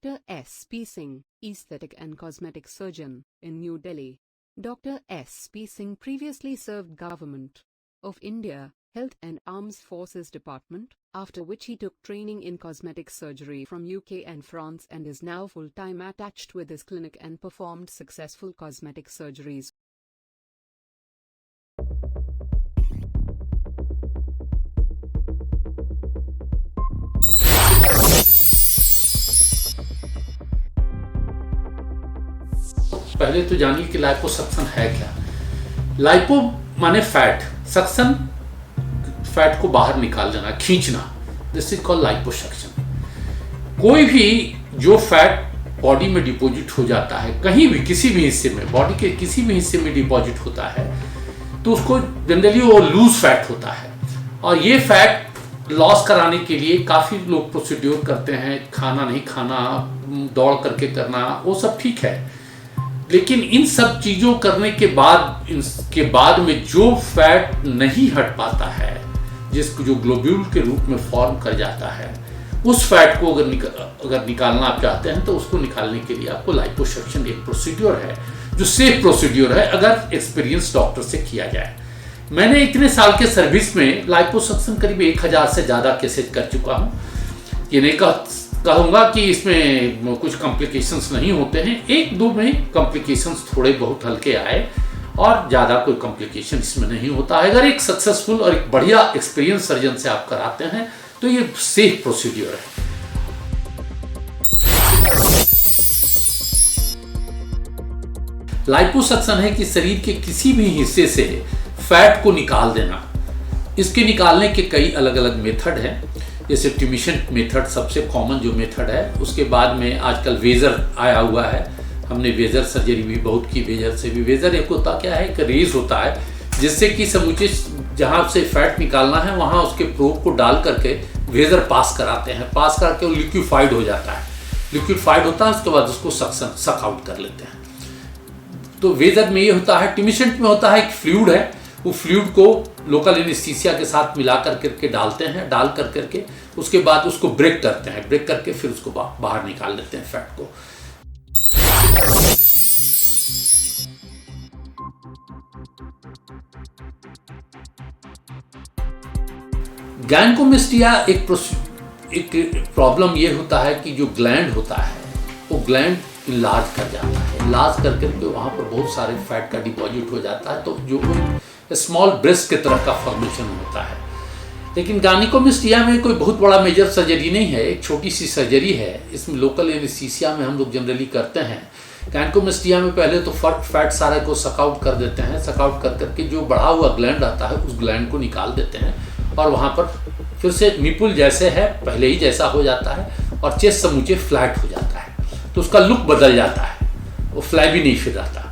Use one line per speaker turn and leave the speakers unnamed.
Dr. S.P. Singh, Aesthetic and Cosmetic Surgeon, in New Delhi. Dr. S.P. Singh previously served Government of India, Health and Armed Forces Department, after which he took training in cosmetic surgery from UK and France and is now full-time attached with his clinic and performed successful cosmetic surgeries.
पहले तो जानिए कि liposuction है क्या। Lipo माने fat, suction fat को बाहर निकाल देना, खींचना, दिस इज कॉल्ड लाइपोसक्शन। कोई भी जो फैट बॉडी में डिपॉजिट हो जाता है, कहीं भी किसी भी हिस्से में, बॉडी के किसी भी हिस्से में डिपॉजिट होता है, तो उसको जनरली वो लूज फैट होता है। और ये फैट लॉस कराने के लिए काफ़ी लोग प्रोसीड्योर करते हैं, खाना नहीं खाना, दौड़ करके करना, वो सब ठीक है। लेकिन इन सब चीज़ों करने के बाद में जो फैट नहीं हट पाता है, जिसको जो ग्लोब्यूल के रूप में फॉर्म कर जाता है, उस फैट को अगर निकालना आप चाहते हैं तो उसको निकालने के लिए आपको लाइपोसक्शन एक प्रोसीड्योर है जो सेफ प्रोसीड्योर है अगर एक्सपीरियंस डॉक्टर से किया जाए। मैंने इतने साल के सर्विस में लाइपोसक्शन करीब 1000 से ज़्यादा केसेज कर चुका हूँ। ये नहीं कहूँगा कि इसमें कुछ कॉम्प्लिकेशंस नहीं होते हैं, एक दो में कॉम्प्लिकेशंस थोड़े बहुत हल्के आए और ज़्यादा कोई कॉम्प्लिकेशन इसमें नहीं होता है। अगर एक सक्सेसफुल और एक बढ़िया एक्सपीरियंस सर्जन से आप कराते हैं तो ये सेफ प्रोसीड्योर है। लाइपोसक्शन है कि शरीर के किसी भी हिस्से से फैट को निकाल देना। इसके निकालने के कई अलग अलग मेथड हैं, जैसे टिमिशन मेथड सबसे कॉमन जो मेथड है। उसके बाद में आजकल वेजर आया हुआ है, हमने वेजर सर्जरी भी बहुत की। वेजर से भी, वेजर एक होता क्या है, एक रेज होता है जिससे कि समूचे जहाँ से फैट निकालना है वहाँ उसके प्रोब को डाल करके वेजर पास कराते हैं, पास करके वो लिक्विफाइड हो जाता है। लिक्विफाइड होता है, उसके बाद उसको सक आउट कर लेते हैं। तो वेजर में ये होता है। टिमिशन में होता है एक फ्लूइड है, वो फ्लूइड को लोकल एनेस्थीसिया के साथ मिला करके डालते हैं, डाल करके उसके बाद उसको ब्रेक करते हैं, ब्रेक करके फिर उसको बाहर निकाल लेते हैं फैट को। गायनेकोमेस्टिया एक प्रॉब्लम ये होता है कि जो ग्लैंड होता है वो ग्लैंड इलाज कर जाता है, इलाज करके वहाँ पर बहुत सारे फैट का डिपॉजिट हो जाता है, तो जो स्मॉल ब्रेस्ट के तरह का फॉर्मेशन होता है। लेकिन गायनेकोमेस्टिया में कोई बहुत बड़ा मेजर सर्जरी नहीं है, एक छोटी सी सर्जरी है। इसमें लोकल एनेस्थीसिया में हम लोग जनरली करते हैं। गायनेकोमेस्टिया में पहले तो फैट सारे को सकआउट कर देते हैं, सकआउट करके जो बढ़ा हुआ ग्लैंड आता है उस ग्लैंड को निकाल देते हैं और वहाँ पर फिर से निपुल जैसे है पहले ही जैसा हो जाता है और चेस्ट समूचे फ्लैट हो जाता है, तो उसका लुक बदल जाता है, वो फ्लैबी नहीं फिर रहता।